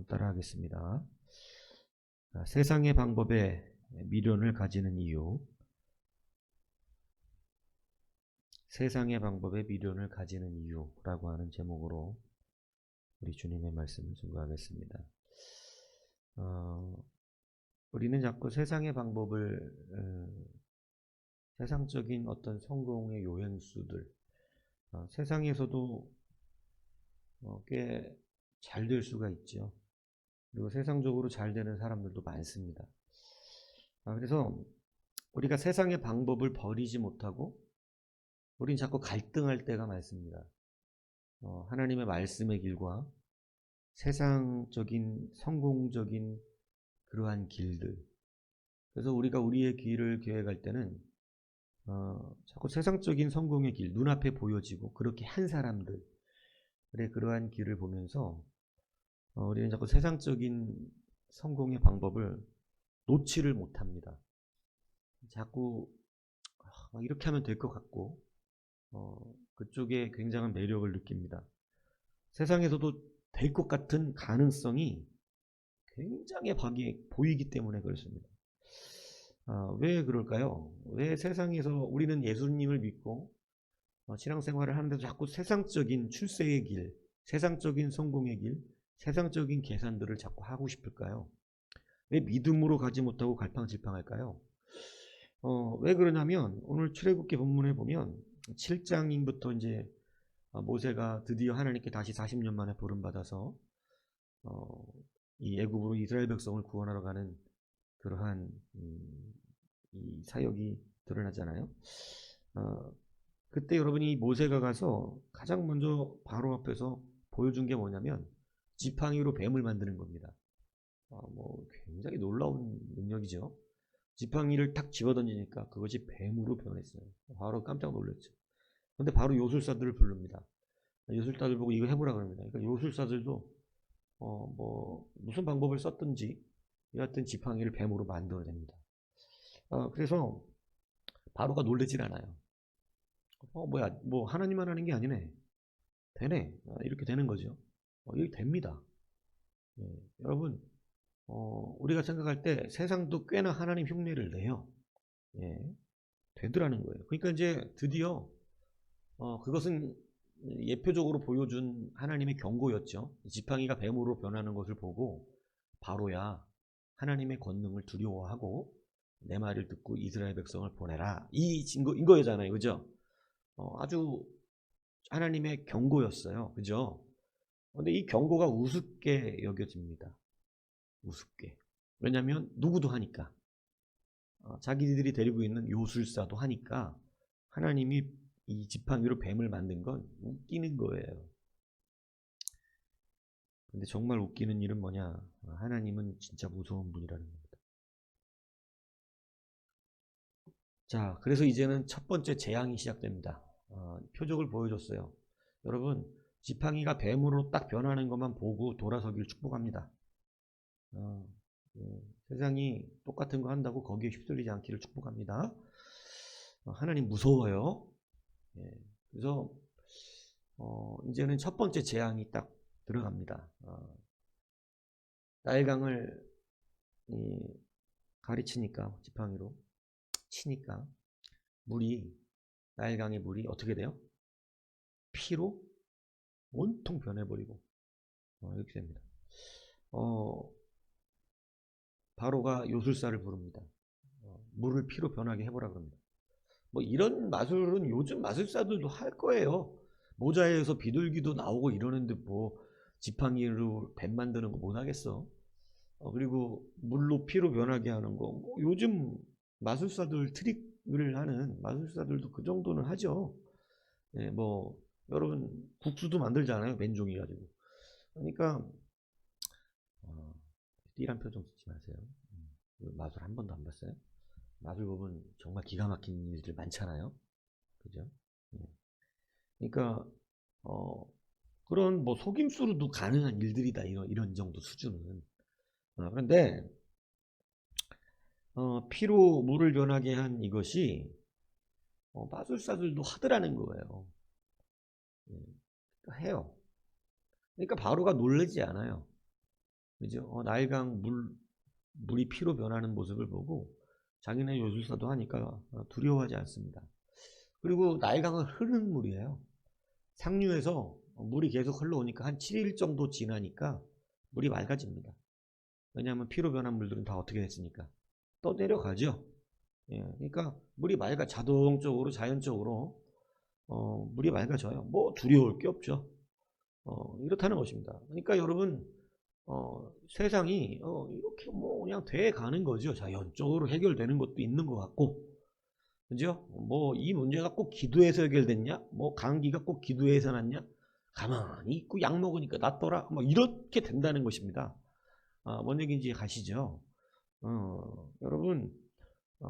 따라하겠습니다. 세상의 방법에 미련을 가지는 이유. 세상의 방법에 미련을 가지는 이유라고 하는 제목으로 우리 주님의 말씀을 증거하겠습니다. 우리는 자꾸 세상의 방법을 세상적인 어떤 성공의 요행수들, 세상에서도 꽤 잘 될 수가 있죠. 그리고 세상적으로 잘 되는 사람들도 많습니다. 그래서 우리가 세상의 방법을 버리지 못하고 우린 자꾸 갈등할 때가 많습니다. 하나님의 말씀의 길과 세상적인 성공적인 그러한 길들. 그래서 우리가 우리의 길을 계획할 때는 자꾸 세상적인 성공의 길, 눈앞에 보여지고 그렇게 한 사람들의 그러한 길을 보면서 우리는 자꾸 세상적인 성공의 방법을 놓지를 못합니다. 자꾸 이렇게 하면 될 것 같고 그쪽에 굉장한 매력을 느낍니다. 세상에서도 될 것 같은 가능성이 굉장히 보이기 때문에 그렇습니다. 왜 그럴까요? 왜 세상에서 우리는 예수님을 믿고 신앙생활을 하는데도 자꾸 세상적인 출세의 길, 세상적인 성공의 길, 세상적인 계산들을 자꾸 하고 싶을까요? 왜 믿음으로 가지 못하고 갈팡질팡할까요? 왜 그러냐면 오늘 출애굽기 본문에 보면 7장부터 이제 모세가 드디어 하나님께 다시 40년 만에 부름받아서 이 애굽으로 이스라엘 백성을 구원하러 가는 그러한 이 사역이 드러나잖아요. 그때 여러분이 모세가 가서 가장 먼저 바로 앞에서 보여준 게 뭐냐면 지팡이로 뱀을 만드는 겁니다. 굉장히 놀라운 능력이죠. 지팡이를 탁 집어던지니까 그것이 뱀으로 변했어요. 바로 깜짝 놀랐죠. 근데 바로 요술사들을 부릅니다. 요술사들 보고 이거 해보라 그럽니다. 그러니까 요술사들도 무슨 방법을 썼든지 여하튼 지팡이를 뱀으로 만들어냅니다. 그래서 바로가 놀라질 않아요. 하나님만 하는 게 아니네. 되네. 이렇게 되는 거죠. 이게 됩니다. 여러분, 우리가 생각할 때 세상도 꽤나 하나님 흉내를 내요. 되더라는 거예요. 그러니까 이제 드디어 그것은 예표적으로 보여준 하나님의 경고였죠. 지팡이가 뱀으로 변하는 것을 보고 바로야 하나님의 권능을 두려워하고 내 말을 듣고 이스라엘 백성을 보내라. 이거잖아요. 그죠? 아주 하나님의 경고였어요. 그죠? 근데 이 경고가 우습게 여겨집니다. 우습게. 왜냐하면 누구도 하니까. 자기들이 데리고 있는 요술사도 하니까 하나님이 이 지팡이로 뱀을 만든 건 웃기는 거예요. 근데 정말 웃기는 일은 뭐냐? 하나님은 진짜 무서운 분이라는 겁니다. 자, 그래서 이제는 첫 번째 재앙이 시작됩니다. 표적을 보여줬어요. 여러분, 지팡이가 뱀으로 딱 변하는 것만 보고 돌아서기를 축복합니다. 세상이 똑같은 거 한다고 거기에 휩쓸리지 않기를 축복합니다. 하나님 무서워요. 그래서 이제는 첫 번째 재앙이 딱 들어갑니다. 나일강을 가리치니까 지팡이로 치니까 나일강의 물이 어떻게 돼요? 피로 온통 변해버리고 이렇게 됩니다. 바로가 요술사를 부릅니다. 물을 피로 변하게 해보라 그럽니다. 이런 마술은 요즘 마술사들도 할 거예요. 모자에서 비둘기도 나오고 이러는데 지팡이로 뱀 만드는 거 못하겠어. 그리고 물로 피로 변하게 하는 거 요즘 마술사들 트릭을 하는 마술사들도 그 정도는 하죠. 여러분 국수도 만들잖아요. 맨종이 가지고. 그러니까 띠란 표정 짓지 마세요. 마술 한 번도 안 봤어요? 마술 보면 정말 기가 막힌 일들 많잖아요. 그죠? 그러니까 그런 뭐 속임수로도 가능한 일들이다. 이런 정도 수준은. 그런데 피로 물을 변하게 한 이것이 마술사들도 하더라는 거예요. 그러니까 해요. 그러니까 바로가 놀라지 않아요. 그죠? 나일강 물이 피로 변하는 모습을 보고 자기네 요술사도 하니까 두려워하지 않습니다. 그리고 나일강은 흐르는 물이에요. 상류에서 물이 계속 흘러오니까 한 7일 정도 지나니까 물이 맑아집니다. 왜냐하면 피로 변한 물들은 다 어떻게 됐습니까? 떠내려가죠. 예, 그러니까 물이 자동적으로 자연적으로 물이 맑아져요. 뭐 두려울 게 없죠. 이렇다는 것입니다. 그러니까 여러분 세상이 이렇게 뭐 그냥 돼 가는 거죠. 자연적으로 해결되는 것도 있는 것 같고, 그죠? 뭐 이 문제가 꼭 기도해서 해결됐냐? 뭐 감기가 꼭 기도해서 났냐? 가만히 있고 약 먹으니까 낫더라. 뭐 이렇게 된다는 것입니다. 뭔 얘기인지 가시죠? 여러분,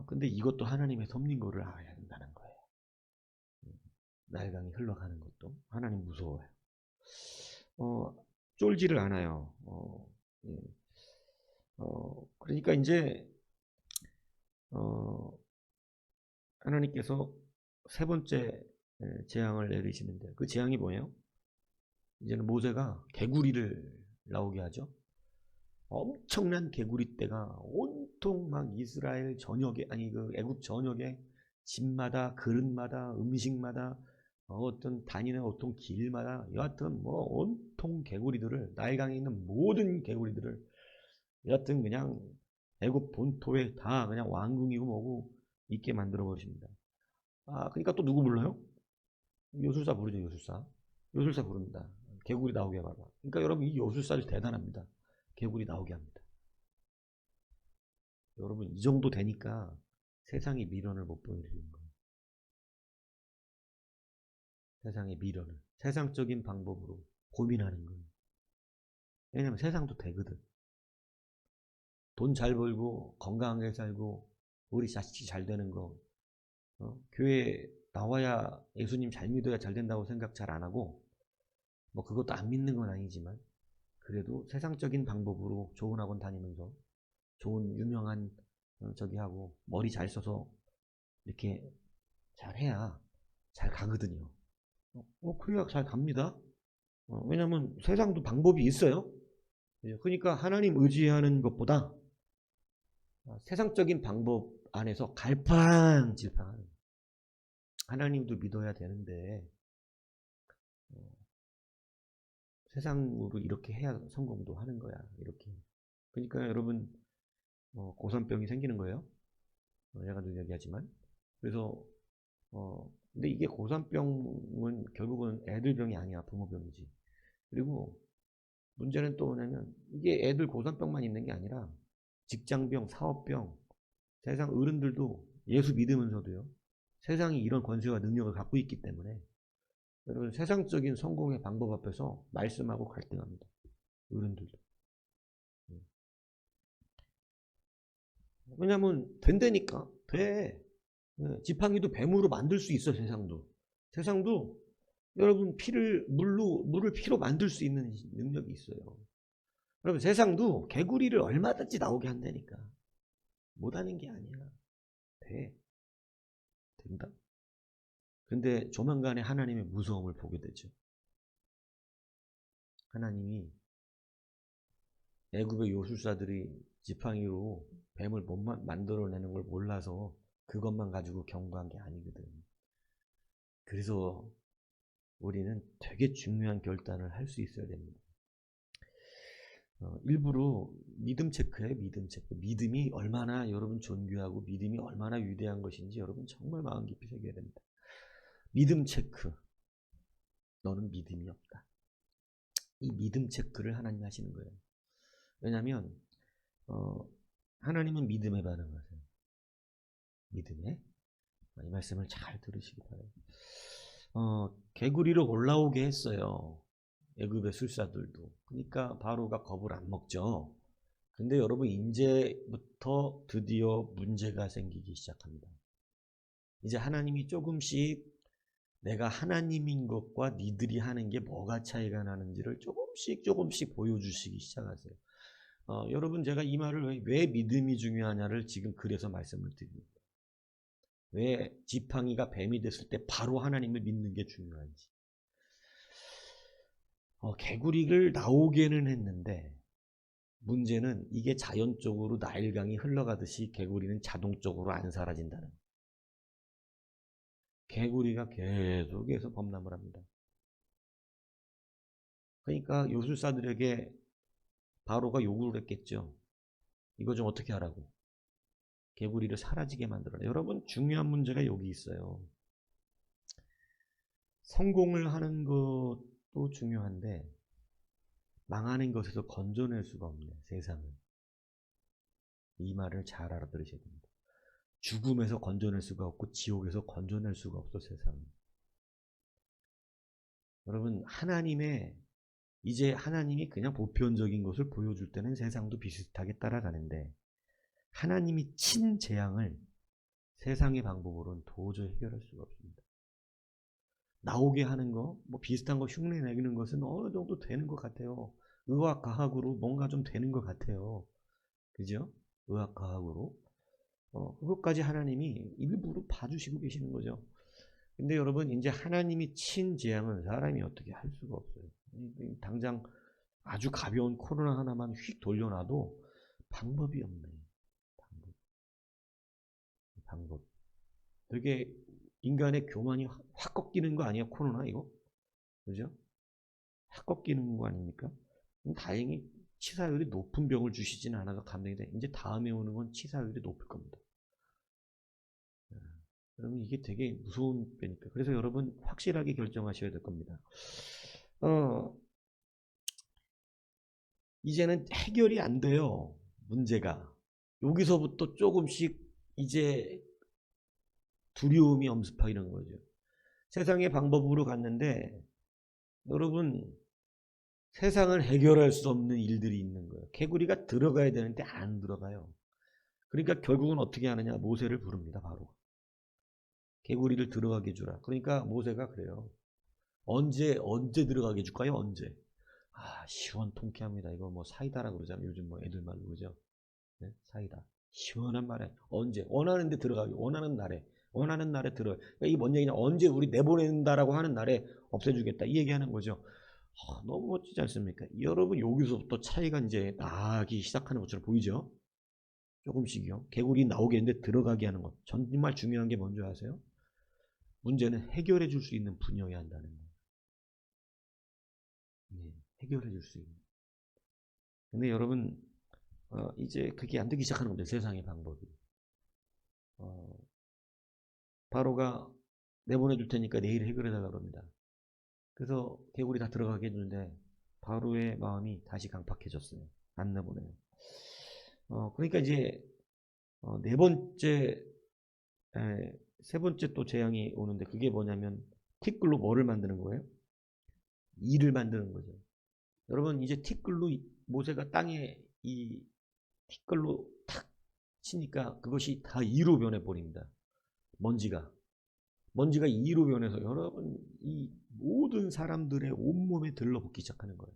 근데 이것도 하나님의 섭리인 거를 알아야 된다는 거예요. 나일강이 흘러가는 것도 하나님 무서워요. 쫄지를 않아요. 예. 그러니까 이제 하나님께서 세 번째 재앙을 내리시는데 그 재앙이 뭐예요? 이제는 모세가 개구리를 나오게 하죠. 엄청난 개구리 떼가 온통 막 이스라엘 전역에, 아니 그 애굽 전역에 집마다 그릇마다 음식마다 어떤 다니는 어떤 길마다 여하튼 뭐 온통 개구리들을, 나일강에 있는 모든 개구리들을 여하튼 그냥 애굽 본토에 다 그냥 왕궁이고 뭐고 있게 만들어 버리십니다. 그러니까 또 누구 불러요? 요술사 부르죠. 요술사 부릅니다. 개구리 나오게 해봐라. 그러니까 여러분 이 요술사를 대단합니다. 개구리 나오게 합니다. 여러분 이 정도 되니까 세상의 미련을 못 보여드리는 거예요. 세상의 미련을 세상적인 방법으로 고민하는 거예요. 왜냐면 세상도 되거든. 돈 잘 벌고 건강하게 살고 우리 자식이 잘 되는 거, 교회 나와야 예수님 잘 믿어야 잘 된다고 생각 잘 안 하고, 뭐 그것도 안 믿는 건 아니지만 그래도 세상적인 방법으로 좋은 학원 다니면서 좋은 유명한 저기 하고 머리 잘 써서 이렇게 잘 해야 잘 가거든요. 그래야 잘 갑니다. 왜냐면 세상도 방법이 있어요. 그러니까 하나님 의지하는 것보다 세상적인 방법 안에서 갈팡질팡하는, 하나님도 믿어야 되는데 세상으로 이렇게 해야 성공도 하는 거야. 이렇게. 그러니까 여러분 고산병이 생기는 거예요. 내가 늘 얘기하지만. 그래서 근데 이게 고산병은 결국은 애들 병이 아니야. 부모 병이지. 그리고 문제는 또 뭐냐면 이게 애들 고산병만 있는 게 아니라 직장병, 사업병, 세상 어른들도 예수 믿으면서도요. 세상이 이런 권세와 능력을 갖고 있기 때문에 여러분 세상적인 성공의 방법 앞에서 말씀하고 갈등합니다. 어른들도. 왜냐면 된다니까. 돼. 지팡이도 뱀으로 만들 수 있어. 세상도 여러분 물을 피로 만들 수 있는 능력이 있어요. 여러분 세상도 개구리를 얼마든지 나오게 한다니까. 못하는 게 아니야. 된다. 근데 조만간에 하나님의 무서움을 보게 되죠. 하나님이 애굽의 요술사들이 지팡이로 뱀을 못 만들어내는 걸 몰라서 그것만 가지고 경고한 게 아니거든. 그래서 우리는 되게 중요한 결단을 할 수 있어야 됩니다. 일부러 믿음 체크해. 믿음 체크. 믿음이 얼마나 여러분 존귀하고 믿음이 얼마나 위대한 것인지 여러분 정말 마음 깊이 새겨야 됩니다. 믿음 체크. 너는 믿음이 없다. 이 믿음 체크를 하나님 하시는 거예요. 왜냐하면 하나님은 믿음에 반응하세요. 믿음에. 이 말씀을 잘 들으시기 바라요. 개구리로 올라오게 했어요. 애굽의 술사들도. 그러니까 바로가 겁을 안 먹죠. 근데 여러분 이제부터 드디어 문제가 생기기 시작합니다. 이제 하나님이 조금씩 내가 하나님인 것과 니들이 하는 게 뭐가 차이가 나는지를 조금씩 보여주시기 시작하세요. 여러분, 제가 이 말을 왜 믿음이 중요하냐를 지금 그래서 말씀을 드립니다. 왜 지팡이가 뱀이 됐을 때 바로 하나님을 믿는 게 중요한지. 개구리를 나오게는 했는데 문제는 이게 자연적으로 나일강이 흘러가듯이 개구리는 자동적으로 안 사라진다는 거예요. 개구리가 계속해서 범람을 합니다. 그러니까 요술사들에게 바로가 요구를 했겠죠. 이거 좀 어떻게 하라고. 개구리를 사라지게 만들어라. 여러분, 중요한 문제가 여기 있어요. 성공을 하는 것도 중요한데 망하는 것에서 건져낼 수가 없네, 세상을. 이 말을 잘 알아들으셔야 됩니다. 죽음에서 건져낼 수가 없고 지옥에서 건져낼 수가 없어, 세상을. 여러분, 이제 하나님이 그냥 보편적인 것을 보여줄 때는 세상도 비슷하게 따라가는데 하나님이 친 재앙을 세상의 방법으로는 도저히 해결할 수가 없습니다. 나오게 하는 거, 뭐 비슷한 거 흉내 내는 것은 어느 정도 되는 것 같아요. 의학과학으로 뭔가 좀 되는 것 같아요. 그죠? 의학과학으로. 그것까지 하나님이 일부러 봐주시고 계시는 거죠. 근데 여러분, 이제 하나님이 친 재앙은 사람이 어떻게 할 수가 없어요. 당장 아주 가벼운 코로나 하나만 휙 돌려놔도 방법이 없네. 방법. 되게 인간의 교만이 확 꺾이는 거 아니야, 코로나 이거? 그죠? 확 꺾이는 거 아닙니까? 다행히 치사율이 높은 병을 주시지는 않아서 감당이 돼. 이제 다음에 오는 건 치사율이 높을 겁니다. 여러분, 이게 되게 무서운 병이니까. 그래서 여러분 확실하게 결정하셔야 될 겁니다. 이제는 해결이 안 돼요. 문제가. 여기서부터 조금씩 이제 두려움이 엄습하이는 거죠. 세상의 방법으로 갔는데 여러분, 세상을 해결할 수 없는 일들이 있는 거예요. 개구리가 들어가야 되는데 안 들어가요. 그러니까 결국은 어떻게 하느냐, 모세를 부릅니다. 바로 개구리를 들어가게 해주라. 그러니까 모세가 그래요. 언제 들어가게 해줄까요? 언제? 시원 통쾌합니다. 이거 뭐 사이다라고 그러잖아요. 요즘 뭐 애들 말로 그러죠. 네? 사이다. 시원한 말에 언제 원하는 데 들어가게, 원하는 날에 들어. 그러니까 이게 뭔 얘기냐? 언제 우리 내보낸다라고 하는 날에 없애주겠다, 이 얘기하는 거죠. 너무 멋지지 않습니까? 여러분, 여기서부터 차이가 이제 나기 시작하는 것처럼 보이죠? 조금씩이요. 개구리 나오겠는데 들어가게 하는 것. 정말 중요한 게 뭔지 아세요? 문제는 해결해 줄 수 있는 분이어야 한다는 거예요. 네, 해결해 줄 수 있는. 근데 여러분, 이제 그게 안 되기 시작하는 겁니다. 세상의 방법이. 바로가 내보내 줄 테니까 내일 해결해 달라고 합니다. 그래서 개구리 다 들어가게 해주는데 바로의 마음이 다시 강팍해졌어요. 안 내보내요. 그러니까 이제 세 번째 또 재앙이 오는데 그게 뭐냐면 티끌로 뭐를 만드는 거예요? 이를 만드는 거죠. 여러분, 이제 티끌로 모세가 땅에 이 티끌로 탁 치니까 그것이 다 이로 변해버립니다. 먼지가 이로 변해서 여러분, 이 모든 사람들의 온몸에 들러붙기 시작하는 거예요.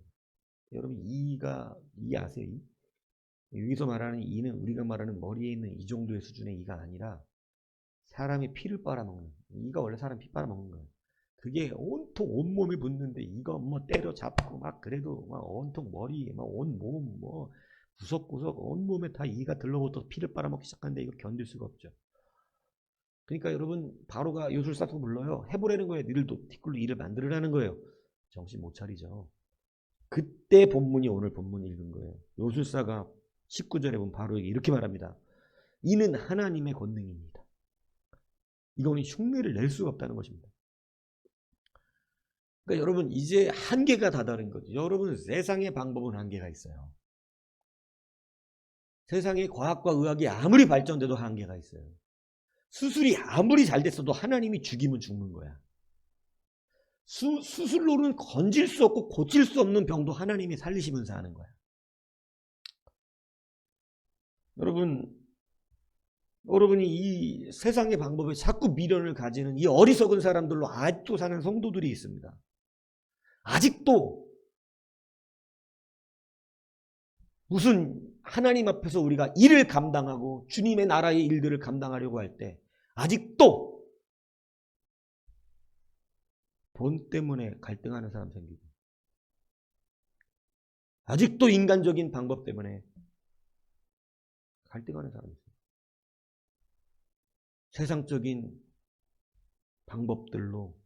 여러분, 이 아세요? 이? 여기서 말하는 이는 우리가 말하는 머리에 있는 이 정도의 수준의 이가 아니라 사람의 피를 빨아먹는, 이가 원래 사람 피 빨아먹는 거예요. 그게 온통 온몸에 붙는데 이거 뭐 때려잡고 막 그래도 막 온통 머리, 막 온몸 뭐 구석구석 온몸에 다 이가 들러붙어서 피를 빨아먹기 시작하는데 이거 견딜 수가 없죠. 그러니까 여러분, 바로가 요술사도 불러요. 해보라는 거예요. 니들도 티끌로 이를 만들으라는 거예요. 정신 못 차리죠. 그때 오늘 본문 읽은 거예요. 요술사가 19절에 보면 바로에게 이렇게 말합니다. 이는 하나님의 권능입니다. 이거는 흉내를 낼 수가 없다는 것입니다. 그러니까 여러분, 이제 한계가 다다른 거죠. 여러분, 세상의 방법은 한계가 있어요. 세상의 과학과 의학이 아무리 발전돼도 한계가 있어요. 수술이 아무리 잘 됐어도 하나님이 죽이면 죽는 거야. 수술로는 건질 수 없고 고칠 수 없는 병도 하나님이 살리시면서 하는 거야. 여러분, 여러분이 이 세상의 방법에 자꾸 미련을 가지는 이 어리석은 사람들로 아직도 사는 성도들이 있습니다. 아직도 무슨 하나님 앞에서 우리가 일을 감당하고 주님의 나라의 일들을 감당하려고 할 때 아직도 돈 때문에 갈등하는 사람 생기고, 아직도 인간적인 방법 때문에 갈등하는 사람이 있어요. 세상적인 방법들로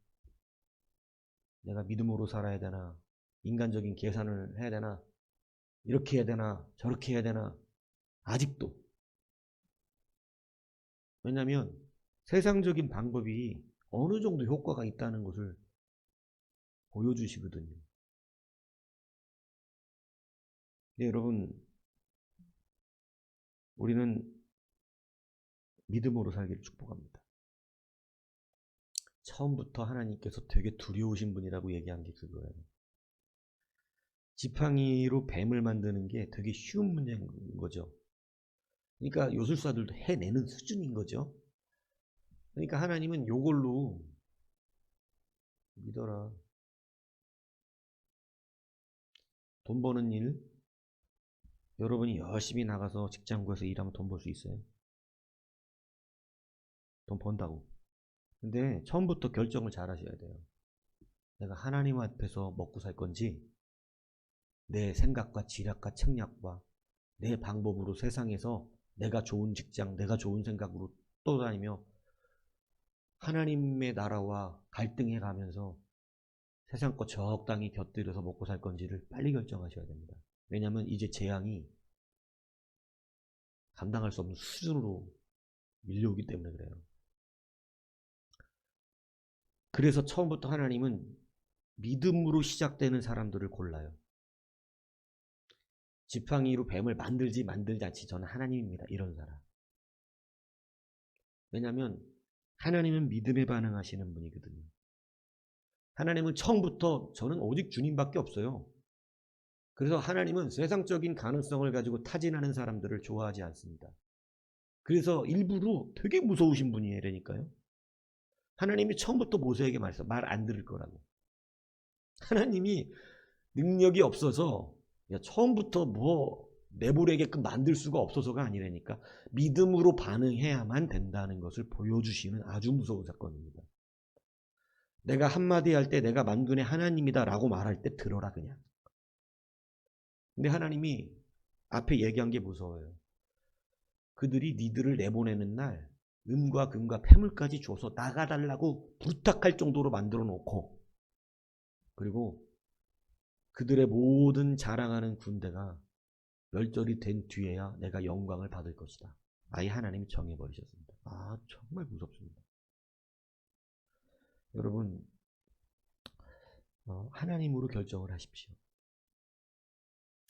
내가 믿음으로 살아야 되나, 인간적인 계산을 해야 되나, 이렇게 해야 되나, 저렇게 해야 되나, 아직도. 왜냐하면 세상적인 방법이 어느 정도 효과가 있다는 것을 보여주시거든요. 네, 여러분, 우리는 믿음으로 살기를 축복합니다. 처음부터 하나님께서 되게 두려우신 분이라고 얘기한 게 그거예요. 지팡이로 뱀을 만드는 게 되게 쉬운 문제인 거죠. 그러니까 요술사들도 해내는 수준인 거죠. 그러니까 하나님은 요걸로 믿어라. 돈 버는 일, 여러분이 열심히 나가서 직장 구해서 일하면 돈 벌 수 있어요? 돈 번다고. 근데 처음부터 결정을 잘 하셔야 돼요. 내가 하나님 앞에서 먹고 살 건지, 내 생각과 지략과 책략과 내 방법으로 세상에서 내가 좋은 직장, 내가 좋은 생각으로 떠다니며 하나님의 나라와 갈등해 가면서 세상 거 적당히 곁들여서 먹고 살 건지를 빨리 결정하셔야 됩니다. 왜냐하면 이제 재앙이 감당할 수 없는 수준으로 밀려오기 때문에 그래요. 그래서 처음부터 하나님은 믿음으로 시작되는 사람들을 골라요. 지팡이로 뱀을 만들지 않지 저는 하나님입니다. 이런 사람. 왜냐하면 하나님은 믿음에 반응하시는 분이거든요. 하나님은 처음부터 저는 오직 주님밖에 없어요. 그래서 하나님은 세상적인 가능성을 가지고 타진하는 사람들을 좋아하지 않습니다. 그래서 일부러 되게 무서우신 분이라니까요. 하나님이 처음부터 모세에게 말했어. 말 안 들을 거라고. 하나님이 능력이 없어서 처음부터 뭐 내보내게끔 만들 수가 없어서가 아니라니까 믿음으로 반응해야만 된다는 것을 보여주시는 아주 무서운 사건입니다. 내가 한마디 할 때 내가 만군의 하나님이다 라고 말할 때 들어라 그냥. 근데 하나님이 앞에 얘기한 게 무서워요. 그들이 니들을 내보내는 날 은과 금과 폐물까지 줘서 나가달라고 부탁할 정도로 만들어 놓고, 그리고 그들의 모든 자랑하는 군대가 멸절이 된 뒤에야 내가 영광을 받을 것이다. 아예 하나님이 정해버리셨습니다. 아, 정말 무섭습니다. 여러분, 하나님으로 결정을 하십시오.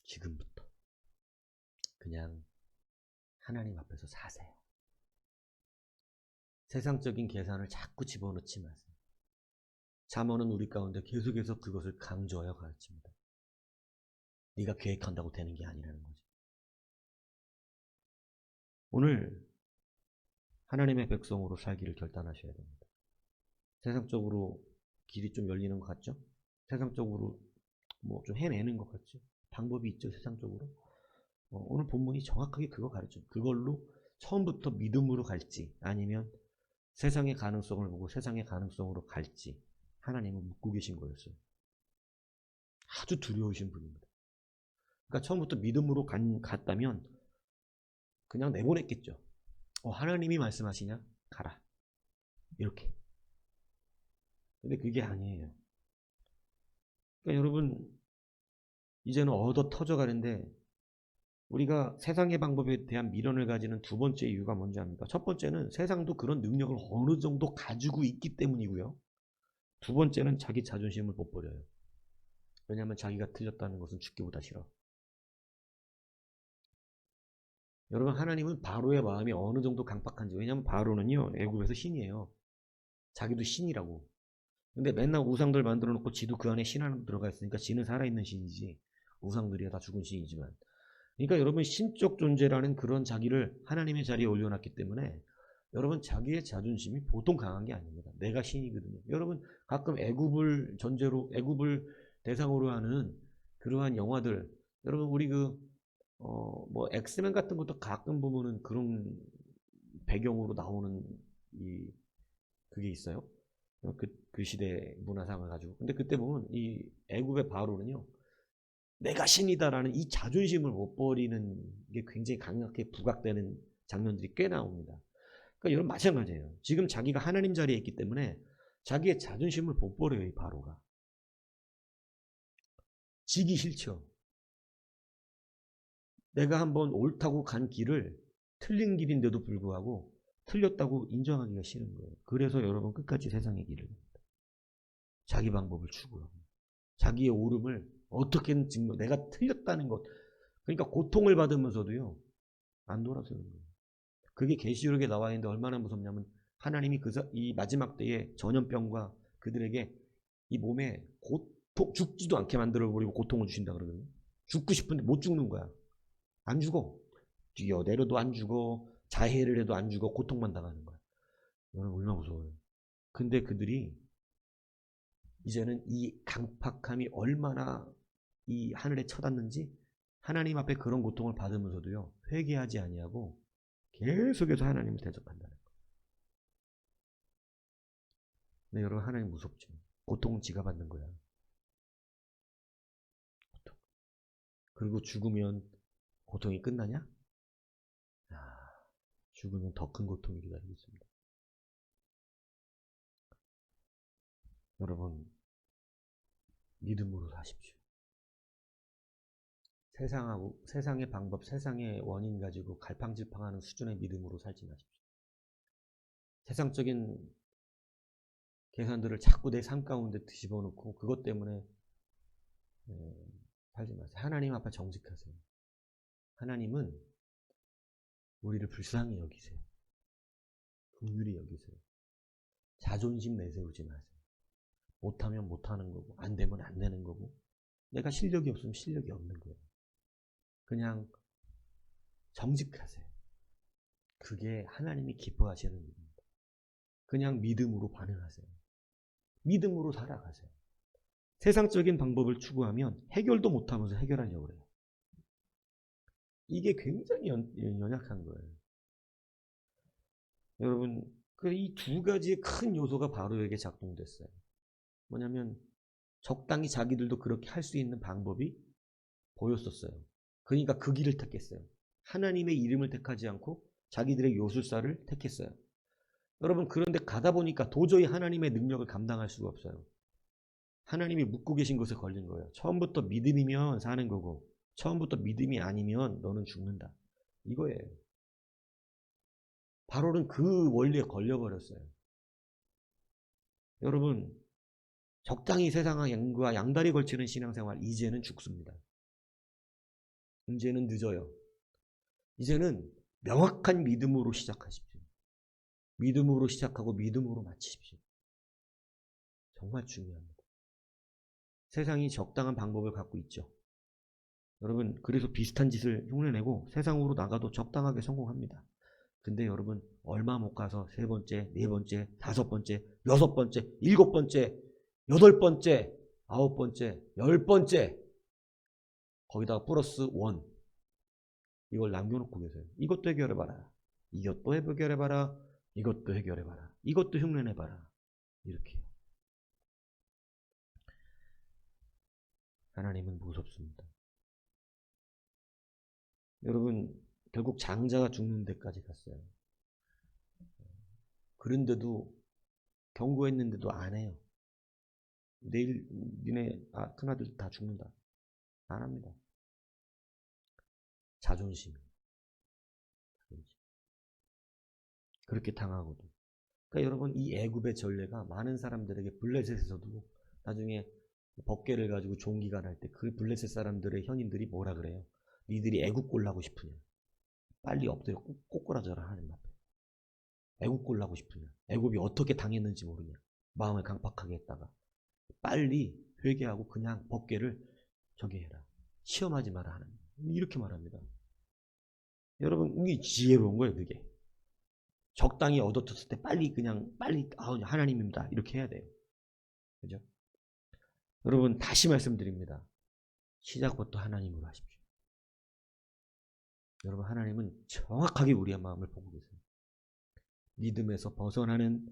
지금부터. 그냥 하나님 앞에서 사세요. 세상적인 계산을 자꾸 집어넣지 마세요. 잠언은 우리 가운데 계속해서 그것을 강조하여 가르칩니다. 네가 계획한다고 되는 게 아니라는 거죠. 오늘 하나님의 백성으로 살기를 결단하셔야 됩니다. 세상적으로 길이 좀 열리는 것 같죠? 세상적으로 뭐 좀 해내는 것 같죠? 방법이 있죠, 세상적으로. 오늘 본문이 정확하게 그거 가르쳐요. 그걸로 처음부터 믿음으로 갈지 아니면 세상의 가능성을 보고 세상의 가능성으로 갈지 하나님은 묻고 계신 거였어요. 아주 두려우신 분입니다. 그러니까 처음부터 믿음으로 갔다면 그냥 내보냈겠죠. 하나님이 말씀하시냐? 가라. 이렇게. 근데 그게 아니에요. 그러니까 여러분, 이제는 얻어 터져가는데 우리가 세상의 방법에 대한 미련을 가지는 두 번째 이유가 뭔지 압니까? 첫 번째는 세상도 그런 능력을 어느 정도 가지고 있기 때문이고요. 두 번째는 자기 자존심을 못 버려요. 왜냐하면 자기가 틀렸다는 것은 죽기보다 싫어. 여러분, 하나님은 바로의 마음이 어느 정도 강팍한지. 왜냐하면 바로는요, 애굽에서 신이에요. 자기도 신이라고. 근데 맨날 우상들 만들어 놓고 지도 그 안에 신 하나 들어가 있으니까 지는 살아있는 신이지 우상들이야 다 죽은 신이지만 그러니까 여러분 신적 존재라는 그런 자기를 하나님의 자리에 올려놨기 때문에 여러분 자기의 자존심이 보통 강한 게 아닙니다. 내가 신이거든요. 여러분 가끔 애굽을 대상으로 하는 그러한 영화들, 여러분 우리 뭐 엑스맨 같은 것도 가끔 보면은 그런 배경으로 나오는 그게 있어요. 그 시대 문화상을 가지고. 근데 그때 보면 이 애굽의 바로는요, 내가 신이다라는 이 자존심을 못 버리는 게 굉장히 강하게 부각되는 장면들이 꽤 나옵니다. 그러니까 여러분 마찬가지예요. 지금 자기가 하나님 자리에 있기 때문에 자기의 자존심을 못 버려요, 이 바로가. 지기 싫죠. 내가 한번 옳다고 간 길을 틀린 길인데도 불구하고 틀렸다고 인정하기가 싫은 거예요. 그래서 여러분 끝까지 세상의 길을 자기 방법을 추구하고 자기의 옳음을 어떻게든 내가 틀렸다는 것. 그러니까 고통을 받으면서도요, 안 돌아서는 거예요. 그게 계시록에 나와 있는데 얼마나 무섭냐면 하나님이 이 마지막 때에 전염병과 그들에게 이 몸에 죽지도 않게 만들어버리고 고통을 주신다 그러거든요. 죽고 싶은데 못 죽는 거야. 안 죽어. 뛰어내려도 안 죽어. 자해를 해도 안 죽어. 고통만 당하는 거야. 이거는 얼마나 무서워요. 근데 그들이 이제는 이 강팍함이 얼마나 이 하늘에 쳐닿는지 하나님 앞에 그런 고통을 받으면서도요, 회개하지 아니하고 계속해서 하나님을 대적한다는 거예요. 근데 여러분 하나님 무섭죠. 고통은 지가 받는 거야. 고통. 그리고 죽으면 고통이 끝나냐? 죽으면 더 큰 고통이 기다리고 있습니다. 여러분 믿음으로 사십시오. 세상의 방법, 세상의 원인 가지고 갈팡질팡하는 수준의 믿음으로 살지 마십시오. 세상적인 계산들을 자꾸 내 삶 가운데 뒤집어 놓고 그것 때문에 살지 마세요. 하나님 앞에 정직하세요. 하나님은 우리를 불쌍히 여기세요. 긍휼히 여기세요. 자존심 내세우지 마세요. 못하면 못하는 거고 안 되면 안 되는 거고 내가 실력이 없으면 실력이 없는 거예요. 그냥 정직하세요. 그게 하나님이 기뻐하시는 일입니다. 그냥 믿음으로 반응하세요. 믿음으로 살아가세요. 세상적인 방법을 추구하면 해결도 못하면서 해결하려고 해요. 이게 굉장히 연약한 거예요. 여러분, 이 두 가지의 큰 요소가 바로에게 작동됐어요. 뭐냐면 적당히 자기들도 그렇게 할 수 있는 방법이 보였었어요. 그러니까 그 길을 택했어요. 하나님의 이름을 택하지 않고 자기들의 요술사를 택했어요. 여러분, 그런데 가다 보니까 도저히 하나님의 능력을 감당할 수가 없어요. 하나님이 묻고 계신 것에 걸린 거예요. 처음부터 믿음이면 사는 거고 처음부터 믿음이 아니면 너는 죽는다. 이거예요. 바로는 그 원리에 걸려버렸어요. 여러분, 적당히 세상과 양다리 걸치는 신앙생활 이제는 죽습니다. 이제는 늦어요. 이제는 명확한 믿음으로 시작하십시오. 믿음으로 시작하고 믿음으로 마치십시오. 정말 중요합니다. 세상이 적당한 방법을 갖고 있죠. 여러분, 그래서 비슷한 짓을 흉내내고 세상으로 나가도 적당하게 성공합니다. 근데 여러분, 얼마 못 가서 세 번째, 네 번째, 다섯 번째, 여섯 번째, 일곱 번째, 여덟 번째, 아홉 번째, 열 번째, 거기다가 플러스 원. 이걸 남겨놓고 계세요. 이것도 해결해봐라. 이것도 해결해봐라. 이것도 해결해봐라. 이것도 흉내내봐라. 이렇게. 하나님은 무섭습니다. 여러분, 결국 장자가 죽는 데까지 갔어요. 그런데도 경고했는데도 안 해요. 내일 니네 큰아들 다 죽는다. 안 합니다. 자존심. 그렇게 당하고도. 그러니까 여러분, 이 애굽의 전례가 많은 사람들에게 블레셋에서도 나중에 법궤를 가지고 종기가 날 때 그 블레셋 사람들의 현인들이 뭐라 그래요? 니들이 애굽 꼴라고 싶으냐? 빨리 엎드려 꼬꾸라져라 하나님 앞에. 애굽 꼴라고 싶으냐? 애굽이 어떻게 당했는지 모르냐? 마음을 강팍하게 했다가 빨리 회개하고 그냥 법궤를 저기 해라. 시험하지 마라 하나님. 이렇게 말합니다. 여러분, 이게 지혜로운 거예요, 그게. 적당히 얻어쳤을 때 빨리 하나님입니다. 이렇게 해야 돼요. 그죠? 여러분, 다시 말씀드립니다. 시작부터 하나님으로 하십시오. 여러분, 하나님은 정확하게 우리의 마음을 보고 계세요. 믿음에서 벗어나는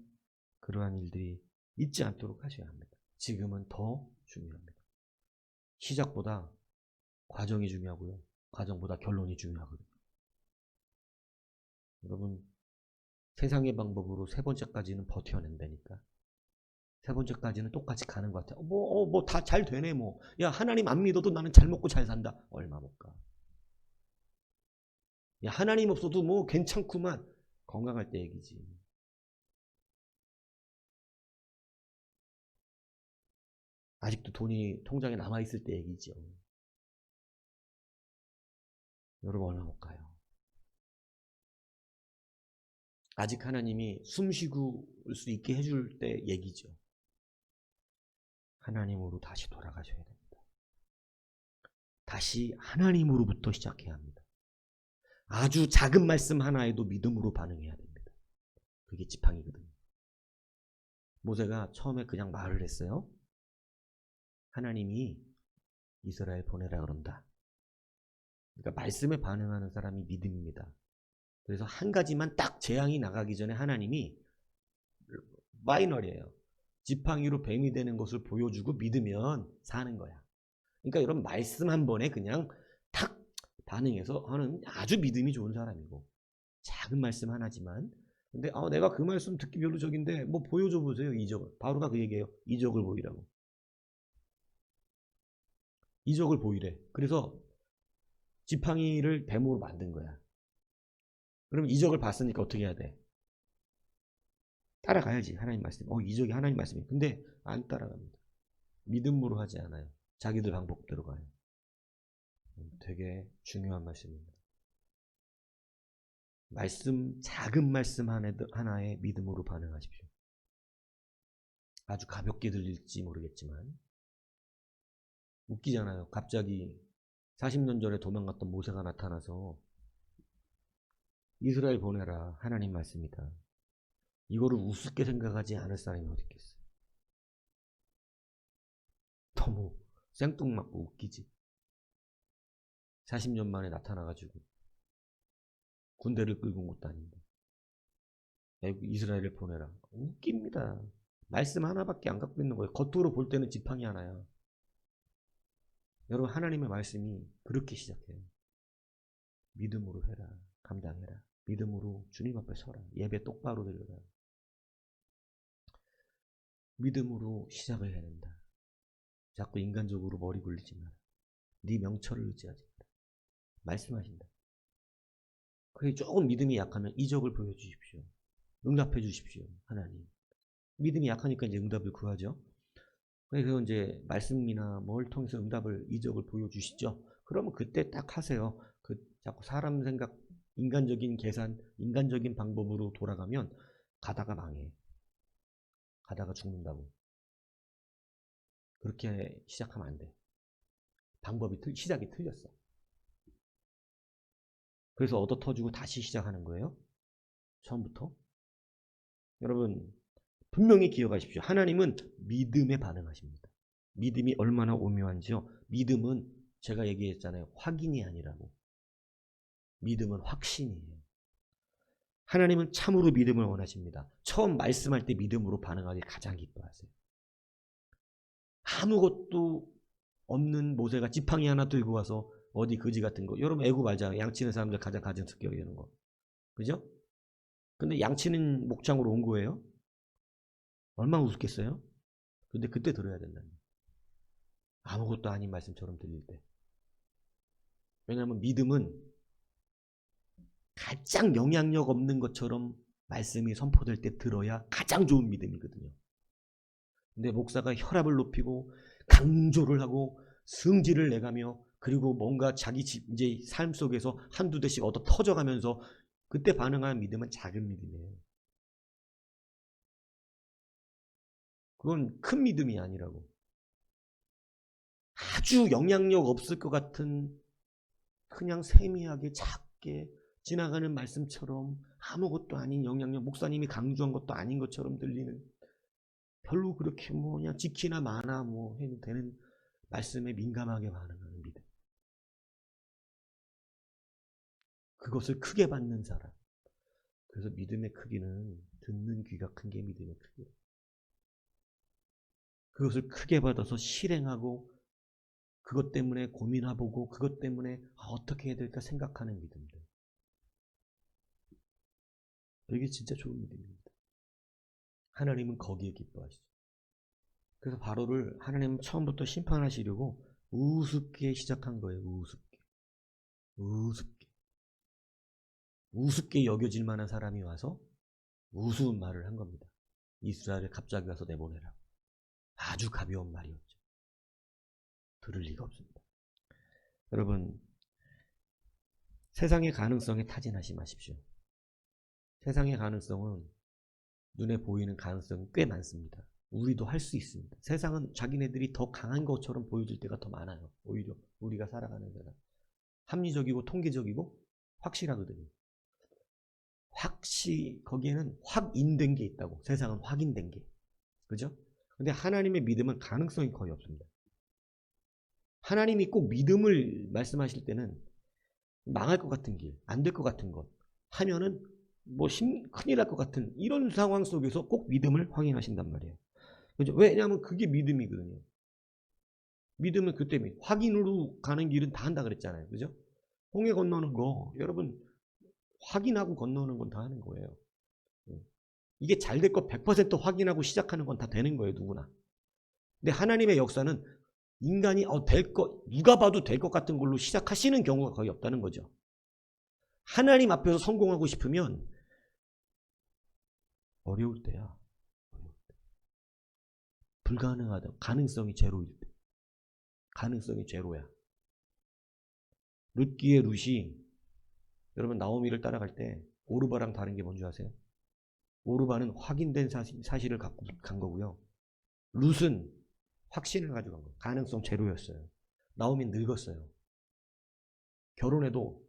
그러한 일들이 있지 않도록 하셔야 합니다. 지금은 더 중요합니다. 시작보다 과정이 중요하고요. 과정보다 결론이 중요하거든요. 여러분, 세상의 방법으로 세 번째까지는 버텨낸다니까. 세 번째까지는 똑같이 가는 것 같아요. 다 잘 되네, 뭐. 야, 하나님 안 믿어도 나는 잘 먹고 잘 산다. 얼마 못 가. 야, 하나님 없어도 뭐 괜찮구만. 건강할 때 얘기지. 아직도 돈이 통장에 남아있을 때 얘기죠. 여러분, 얼마 못 가요. 아직 하나님이 숨 쉬고 올 수 있게 해줄 때 얘기죠. 하나님으로 다시 돌아가셔야 됩니다. 다시 하나님으로부터 시작해야 합니다. 아주 작은 말씀 하나에도 믿음으로 반응해야 됩니다. 그게 지팡이거든요. 모세가 처음에 그냥 말을 했어요. 하나님이 이스라엘 보내라 그런다. 그러니까 말씀에 반응하는 사람이 믿음입니다. 그래서 한 가지만 딱 재앙이 나가기 전에 하나님이 마이너리예요. 지팡이로 뱀이 되는 것을 보여주고 믿으면 사는 거야. 그러니까 여러분, 말씀 한 번에 그냥 탁 반응해서 하는 아주 믿음이 좋은 사람이고, 작은 말씀 하나지만, 근데 내가 그 말씀 듣기 별로 적인데 뭐 보여줘 보세요. 이적을. 바로가 그 얘기예요. 이적을 보이라고. 이적을 보이래. 그래서 지팡이를 뱀으로 만든 거야. 그럼 이적을 봤으니까 어떻게 해야 돼? 따라가야지. 하나님 말씀. 이적이 하나님 말씀이에요. 근데 안 따라갑니다. 믿음으로 하지 않아요. 자기들 방법대로 가요. 되게 중요한 말씀입니다. 작은 말씀 하나에 믿음으로 반응하십시오. 아주 가볍게 들릴지 모르겠지만 웃기잖아요. 갑자기 40년 전에 도망갔던 모세가 나타나서 이스라엘 보내라. 하나님 말씀이다. 이거를 우습게 생각하지 않을 사람이 어디 있겠어요. 너무 생뚱맞고 웃기지. 40년 만에 나타나가지고 군대를 끌고 온 것도 아닌데 이스라엘을 보내라. 웃깁니다. 말씀 하나밖에 안 갖고 있는 거예요. 겉으로 볼 때는 지팡이 하나야. 여러분, 하나님의 말씀이 그렇게 시작해요. 믿음으로 해라. 감당해라. 믿음으로 주님 앞에 서라. 예배 똑바로 드려라. 믿음으로 시작을 해야 된다. 자꾸 인간적으로 머리 굴리지 마라. 네 명철을 의지하지 마라. 말씀하신다. 그게 조금 믿음이 약하면 이적을 보여주십시오. 응답해 주십시오. 하나님. 믿음이 약하니까 이제 응답을 구하죠. 그래서 이제 말씀이나 뭘 통해서 이적을 보여주시죠. 그러면 그때 딱 하세요. 자꾸 사람 생각, 인간적인 계산, 인간적인 방법으로 돌아가면 가다가 망해. 가다가 죽는다고. 그렇게 시작하면 안 돼. 시작이 틀렸어. 그래서 얻어 터지고 다시 시작하는 거예요. 처음부터. 여러분, 분명히 기억하십시오. 하나님은 믿음에 반응하십니다. 믿음이 얼마나 오묘한지요. 믿음은 제가 얘기했잖아요. 확인이 아니라고. 믿음은 확신이에요. 하나님은 참으로 믿음을 원하십니다. 처음 말씀할 때 믿음으로 반응하기 가장 기뻐하세요. 아무것도 없는 모세가 지팡이 하나 들고 와서 어디 거지 같은 거. 여러분, 애국 알잖아요. 양치는 사람들 가장 가진 습격이 되는 거. 그죠? 근데 양치는 목장으로 온 거예요. 얼마나 우습겠어요? 근데 그때 들어야 된다는 거예요. 아무것도 아닌 말씀처럼 들릴 때. 왜냐하면 믿음은 가장 영향력 없는 것처럼 말씀이 선포될 때 들어야 가장 좋은 믿음이거든요. 근데 목사가 혈압을 높이고 강조를 하고 성질을 내가며 그리고 뭔가 자기 이제 삶 속에서 한두 대씩 얻어 터져가면서 그때 반응하는 믿음은 작은 믿음이에요. 그건 큰 믿음이 아니라고. 아주 영향력 없을 것 같은 그냥 세미하게 작게 지나가는 말씀처럼 아무것도 아닌 영향력, 목사님이 강조한 것도 아닌 것처럼 들리는, 별로 그렇게 뭐 그냥 지키나 마나 뭐 해도 되는 말씀에 민감하게 반응하는 믿음. 그것을 크게 받는 사람. 그래서 믿음의 크기는 듣는 귀가 큰 게 믿음의 크기예요. 그것을 크게 받아서 실행하고 그것 때문에 고민해보고 그것 때문에 어떻게 해야 될까 생각하는 믿음들. 이게 진짜 좋은 믿음입니다. 하나님은 거기에 기뻐하시죠. 그래서 바로를 하나님은 처음부터 심판하시려고 우습게 시작한 거예요. 우습게. 우습게. 우습게 여겨질 만한 사람이 와서 우스운 말을 한 겁니다. 이스라엘을 갑자기 와서 내보내라. 아주 가벼운 말이었죠. 들을 리가 없습니다. 여러분, 세상의 가능성에 타진하지 마십시오. 세상의 가능성은 눈에 보이는 가능성이 꽤 많습니다. 우리도 할 수 있습니다. 세상은 자기네들이 더 강한 것처럼 보여질 때가 더 많아요. 오히려 우리가 살아가는 데가 합리적이고 통계적이고 확실하거든요. 거기에는 확인된 게 있다고. 세상은 확인된 게. 그죠? 근데 하나님의 믿음은 가능성이 거의 없습니다. 하나님이 꼭 믿음을 말씀하실 때는 망할 것 같은 길, 안 될 것 같은 것 하면은 뭐 큰일 날 것 같은 이런 상황 속에서 꼭 믿음을 확인하신단 말이에요. 그죠? 왜냐하면 그게 믿음이거든요. 믿음은 그 때문에 확인으로 가는 길은 다 한다 그랬잖아요. 그죠? 홍해 건너는 거 여러분 확인하고 건너는 건 다 하는 거예요. 이게 잘 될 거 100% 확인하고 시작하는 건 다 되는 거예요. 누구나. 근데 하나님의 역사는 인간이 누가 봐도 될 것 같은 걸로 시작하시는 경우가 거의 없다는 거죠. 하나님 앞에서 성공하고 싶으면 어려울 때야. 불가능하다. 가능성이 제로일 때. 가능성이 제로야. 룻기의 룻이 여러분 나오미를 따라갈 때 오르바랑 다른 게 뭔지 아세요? 오르바는 확인된 사실을 갖고 간 거고요. 룻은 확신을 가지고 간 거예요. 가능성 제로였어요. 나오미는 늙었어요. 결혼해도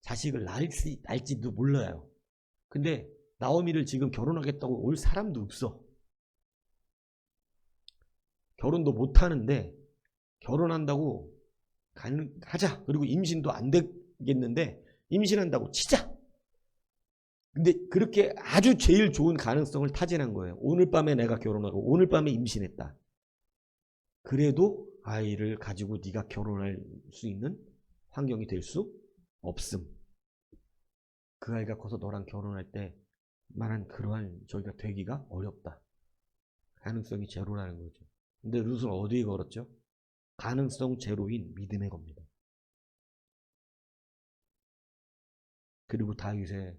자식을 낳을지도 몰라요. 근데 나오미를 지금 결혼하겠다고 올 사람도 없어. 결혼도 못 하는데 결혼한다고 하자. 그리고 임신도 안 되겠는데 임신한다고 치자. 근데 그렇게 아주 제일 좋은 가능성을 타진한 거예요. 오늘 밤에 내가 결혼하고 오늘 밤에 임신했다. 그래도 아이를 가지고 네가 결혼할 수 있는 환경이 될 수 없음. 그 아이가 커서 너랑 결혼할 때 만한 그러한 저희가 되기가 어렵다. 가능성이 제로라는 거죠. 근데 룻은 어디에 걸었죠? 가능성 제로인 믿음에 겁니다. 그리고 다윗의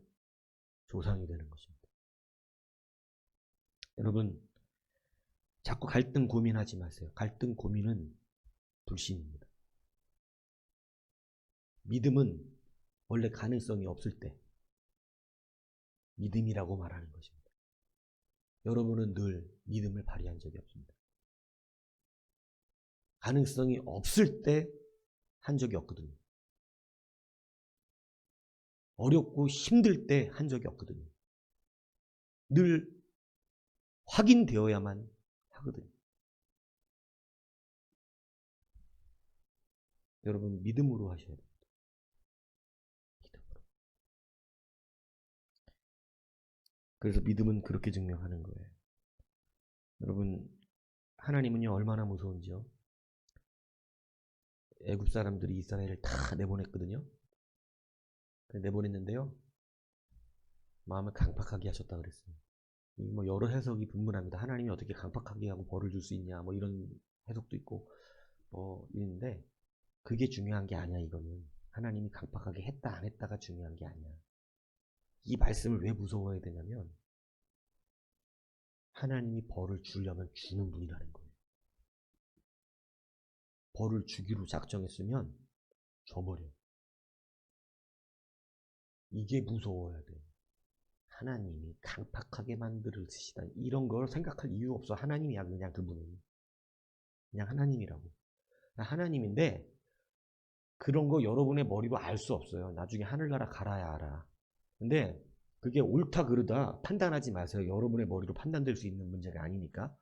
조상이 되는 것입니다. 여러분 자꾸 갈등 고민하지 마세요. 갈등 고민은 불신입니다. 믿음은 원래 가능성이 없을 때 믿음이라고 말하는 것입니다. 여러분은 늘 믿음을 발휘한 적이 없습니다. 가능성이 없을 때 한 적이 없거든요. 어렵고 힘들 때 한 적이 없거든요. 늘 확인되어야만 하거든요. 여러분 믿음으로 하셔야 됩니다. 믿음으로. 그래서 믿음은 그렇게 증명하는 거예요. 여러분 하나님은요 얼마나 무서운지요. 애굽 사람들이 이스라엘을 다 내보냈거든요. 내보냈는데요. 마음을 강팍하게 하셨다 그랬어요. 뭐 여러 해석이 분분합니다. 하나님이 어떻게 강팍하게 하고 벌을 줄 수 있냐 뭐 이런 해석도 있고 있는데 그게 중요한 게 아니야. 이거는 하나님이 강팍하게 했다 안 했다가 중요한 게 아니야. 이 말씀을 왜 무서워해야 되냐면 하나님이 벌을 주려면 주는 분이라는 거예요. 벌을 주기로 작정했으면 줘버려. 이게 무서워야 돼. 하나님이 강팍하게 만들으시다. 이런 걸 생각할 이유 없어. 하나님이야 그냥 그분은. 그냥 하나님이라고. 하나님인데 그런 거 여러분의 머리로 알 수 없어요. 나중에 하늘나라 가라야 알아. 근데 그게 옳다 그르다 판단하지 마세요. 여러분의 머리로 판단될 수 있는 문제가 아니니까.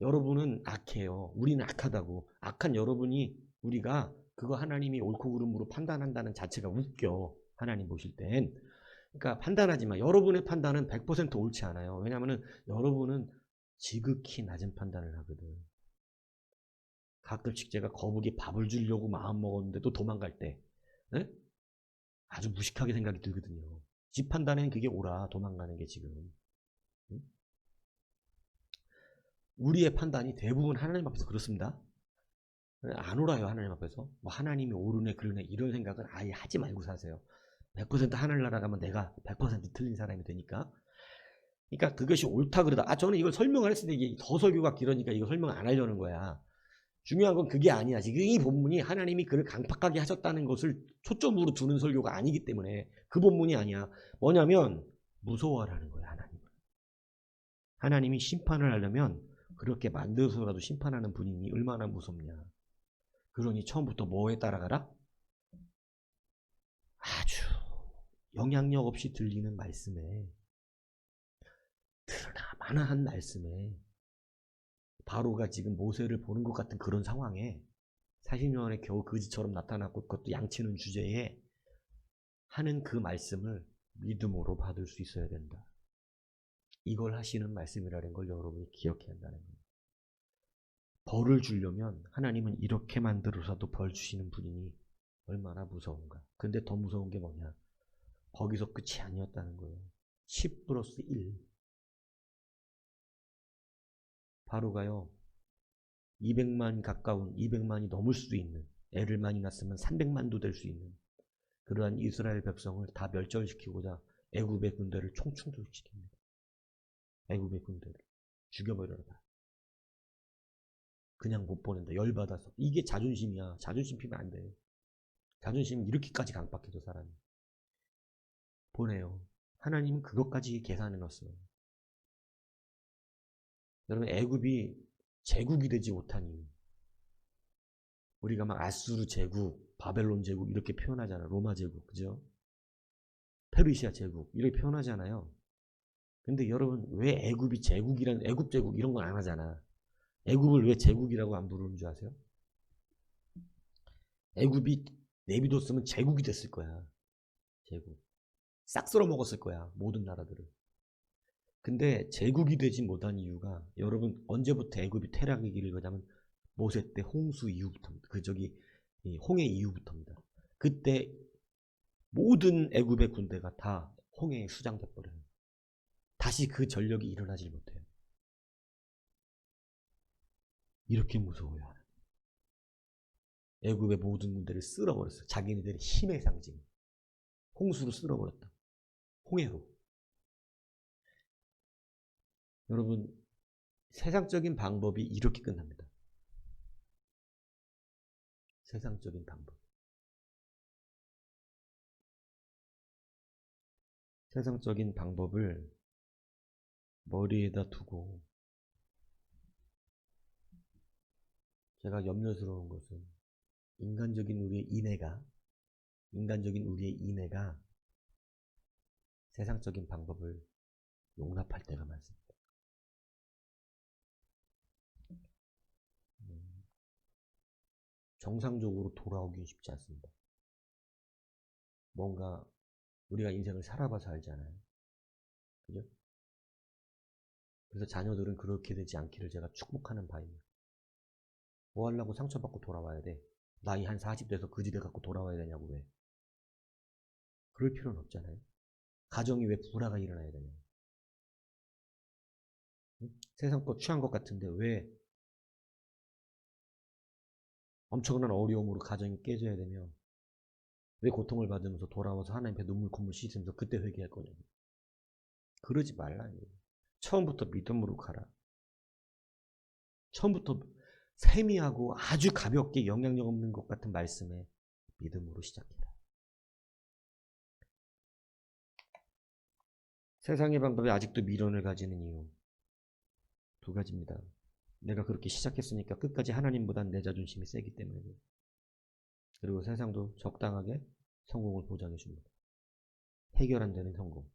여러분은 악해요. 우리는 악하다고. 악한 여러분이 우리가 그거 하나님이 옳고 그름으로 판단한다는 자체가 웃겨. 하나님 보실 땐. 그러니까 판단하지 마. 여러분의 판단은 100% 옳지 않아요. 왜냐하면 여러분은 지극히 낮은 판단을 하거든. 가끔씩 제가 거북이 밥을 주려고 마음 먹었는데도 도망갈 때 네? 아주 무식하게 생각이 들거든요. 지 판단엔 그게 옳아. 도망가는 게 지금. 응? 우리의 판단이 대부분 하나님 앞에서 그렇습니다. 안 옳아요. 하나님 앞에서. 뭐 하나님이 옳으네 그러네 이런 생각은 아예 하지 말고 사세요. 100% 하늘나라 가면 내가 100% 틀린 사람이 되니까. 그러니까 그것이 옳다 그러다. 저는 이걸 설명을 했을 때 이게 더 설교가 길으니까 이거 설명 안 하려는 거야. 중요한 건 그게 아니야. 지금 이 본문이 하나님이 그를 강팍하게 하셨다는 것을 초점으로 두는 설교가 아니기 때문에 그 본문이 아니야. 뭐냐면 무서워하라는 거야. 하나님이 심판을 하려면 그렇게 만들어서라도 심판하는 분이니 얼마나 무섭냐. 그러니 처음부터 뭐에 따라가라? 아주 영향력 없이 들리는 말씀에 드러나마나한 말씀에 바로가 지금 모세를 보는 것 같은 그런 상황에 40년 만에 겨우 거지처럼 나타났고 그것도 양치는 주제에 하는 그 말씀을 믿음으로 받을 수 있어야 된다. 이걸 하시는 말씀이라는 걸 여러분이 기억해야 한다는 거예요. 벌을 주려면 하나님은 이렇게 만들어서도 벌 주시는 분이니 얼마나 무서운가. 근데 더 무서운 게 뭐냐. 거기서 끝이 아니었다는 거예요. 10 플러스 1. 바로가요. 200만 가까운 200만이 넘을 수도 있는 애를 많이 낳았으면 300만도 될 수 있는 그러한 이스라엘 백성을 다 멸절시키고자 애굽의 군대를 총출동시킵니다. 애굽의 군대를 죽여버려라. 그냥 못 보낸다. 열받아서. 이게 자존심이야. 자존심 피면 안 돼. 자존심이 이렇게까지 강박해져 사람이. 보내요. 하나님은 그것까지 계산해 놨어요. 여러분 애굽이 제국이 되지 못한 이유. 우리가 막 아수르 제국, 바벨론 제국 이렇게 표현하잖아요. 로마 제국, 그죠? 페르시아 제국 이렇게 표현하잖아요. 근데 여러분 왜 애굽이 제국이란 애굽 제국 이런 건 안 하잖아. 애굽을 왜 제국이라고 안 부르는 줄 아세요? 애굽이 내비뒀으면 제국이 됐을 거야. 제국. 싹 쓸어 먹었을 거야. 모든 나라들을. 근데 제국이 되지 못한 이유가 여러분 언제부터 애굽이 퇴락의 길을 가자면 모세 때 홍수 이후부터입니다. 홍해 이후부터입니다. 그때 모든 애굽의 군대가 다 홍해에 수장돼 버려요. 다시 그 전력이 일어나질 못해요. 이렇게 무서워요. 애굽의 모든 군대를 쓸어버렸어요. 자기네들의 힘의 상징. 홍수로 쓸어버렸다. 홍해로. 여러분 세상적인 방법이 이렇게 끝납니다. 세상적인 방법. 세상적인 방법을 머리에다 두고 제가 염려스러운 것은 인간적인 우리의 인내가 세상적인 방법을 용납할 때가 많습니다. 정상적으로 돌아오기 쉽지 않습니다. 뭔가 우리가 인생을 살아봐서 알잖아요. 그죠? 그래서 자녀들은 그렇게 되지 않기를 제가 축복하는 바입니다. 뭐 하려고 상처받고 돌아와야 돼? 나이 한 40 돼서 거지 돼갖고 돌아와야 되냐고 왜? 그럴 필요는 없잖아요. 가정이 왜 불화가 일어나야 되냐? 응? 세상 거 취한 것 같은데 왜 엄청난 어려움으로 가정이 깨져야 되며 왜 고통을 받으면서 돌아와서 하나님 앞에 눈물 콧물 씻으면서 그때 회개할 거냐고. 그러지 말라니. 처음부터 믿음으로 가라. 처음부터 세미하고 아주 가볍게 영향력 없는 것 같은 말씀에 믿음으로 시작해라. 세상의 방법에 아직도 미련을 가지는 이유 두 가지입니다. 내가 그렇게 시작했으니까 끝까지 하나님보단 내 자존심이 세기 때문에 그리고 세상도 적당하게 성공을 보장해 줍니다. 해결 안 되는 성공.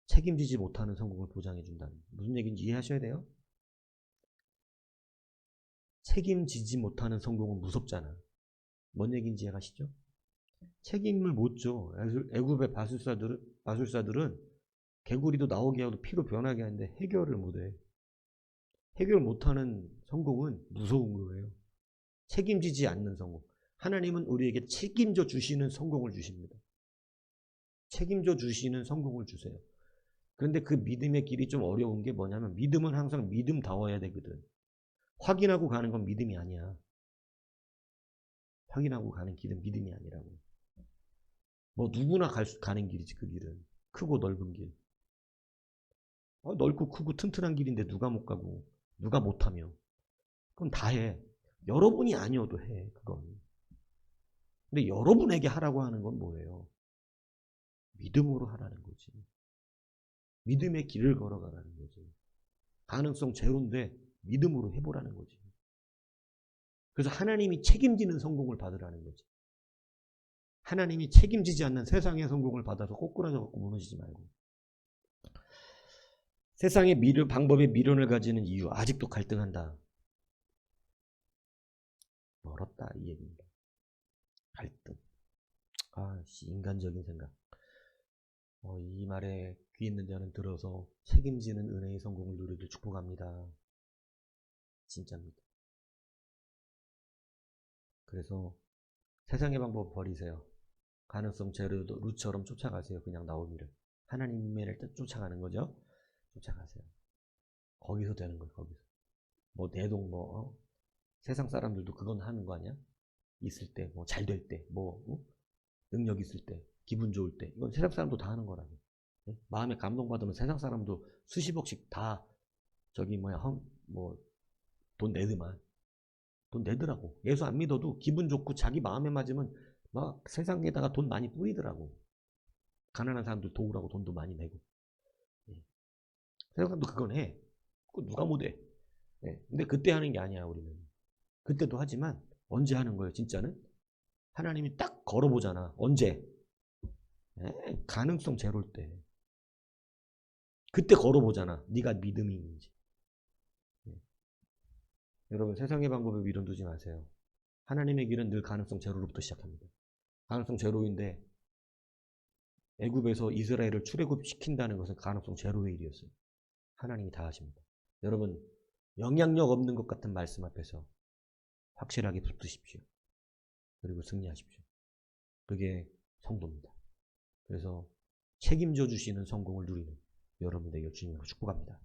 책임지지 못하는 성공을 보장해 준다는. 무슨 얘기인지 이해하셔야 돼요? 책임지지 못하는 성공은 무섭잖아. 뭔 얘기인지 이해가시죠? 책임을 못 져. 애굽의 마술사들은 개구리도 나오게 하고 피로 변하게 하는데 해결을 못해. 해결 못하는 성공은 무서운 거예요. 책임지지 않는 성공. 하나님은 우리에게 책임져 주시는 성공을 주십니다. 책임져 주시는 성공을 주세요. 그런데 그 믿음의 길이 좀 어려운 게 뭐냐면 믿음은 항상 믿음다워야 되거든. 확인하고 가는 건 믿음이 아니야. 확인하고 가는 길은 믿음이 아니라고. 뭐 누구나 가는 길이지 그 길은. 크고 넓은 길. 넓고 크고 튼튼한 길인데 누가 못 가고 누가 못하며. 그럼 다 해. 여러분이 아니어도 해 그건. 근데 여러분에게 하라고 하는 건 뭐예요? 믿음으로 하라는 거지. 믿음의 길을 걸어가라는 거지. 가능성 제로인데 믿음으로 해보라는 거지. 그래서 하나님이 책임지는 성공을 받으라는 거지. 하나님이 책임지지 않는 세상의 성공을 받아서 꼬꾸라져 갖고 무너지지 말고. 세상의 방법에 미련을 가지는 이유, 아직도 갈등한다. 멀었다 이 얘기입니다. 갈등. 인간적인 생각. 이 말에 귀 있는 자는 들어서 책임지는 은혜의 성공을 누리길 축복합니다. 진짜입니다. 그래서 세상의 방법 버리세요. 가능성 제로도 루처럼 쫓아가세요. 그냥 나오미를. 하나님의 쫓아가는 거죠. 쫓아가세요. 거기서 되는 거예요. 거기서. 뭐 내동 세상 사람들도 그건 하는 거 아니야? 있을 때, 뭐 잘 될 때, 능력 있을 때, 기분 좋을 때. 이건 세상 사람도 다 하는 거라고. 네? 마음에 감동받으면 세상 사람도 수십억씩 다 돈 내더만. 돈 내더라고. 예수 안 믿어도 기분 좋고 자기 마음에 맞으면 막 세상에다가 돈 많이 뿌리더라고. 가난한 사람들 도우라고 돈도 많이 내고. 세상 사람도 그건 해. 그거 누가 못해. 근데 그때 하는 게 아니야 우리는. 그때도 하지만 언제 하는 거예요 진짜는? 하나님이 딱 걸어보잖아. 언제? 가능성 제로일 때. 그때 걸어보잖아. 네가 믿음이 있는지. 여러분 세상의 방법에 미련 두지 마세요. 하나님의 길은 늘 가능성 제로로부터 시작합니다. 가능성 제로인데 애굽에서 이스라엘을 출애굽시킨다는 것은 가능성 제로의 일이었어요. 하나님이 다 하십니다. 여러분 영향력 없는 것 같은 말씀 앞에서 확실하게 붙으십시오. 그리고 승리하십시오. 그게 성도입니다. 그래서 책임져 주시는 성공을 누리는 여러분 되길 주님으로 축복합니다.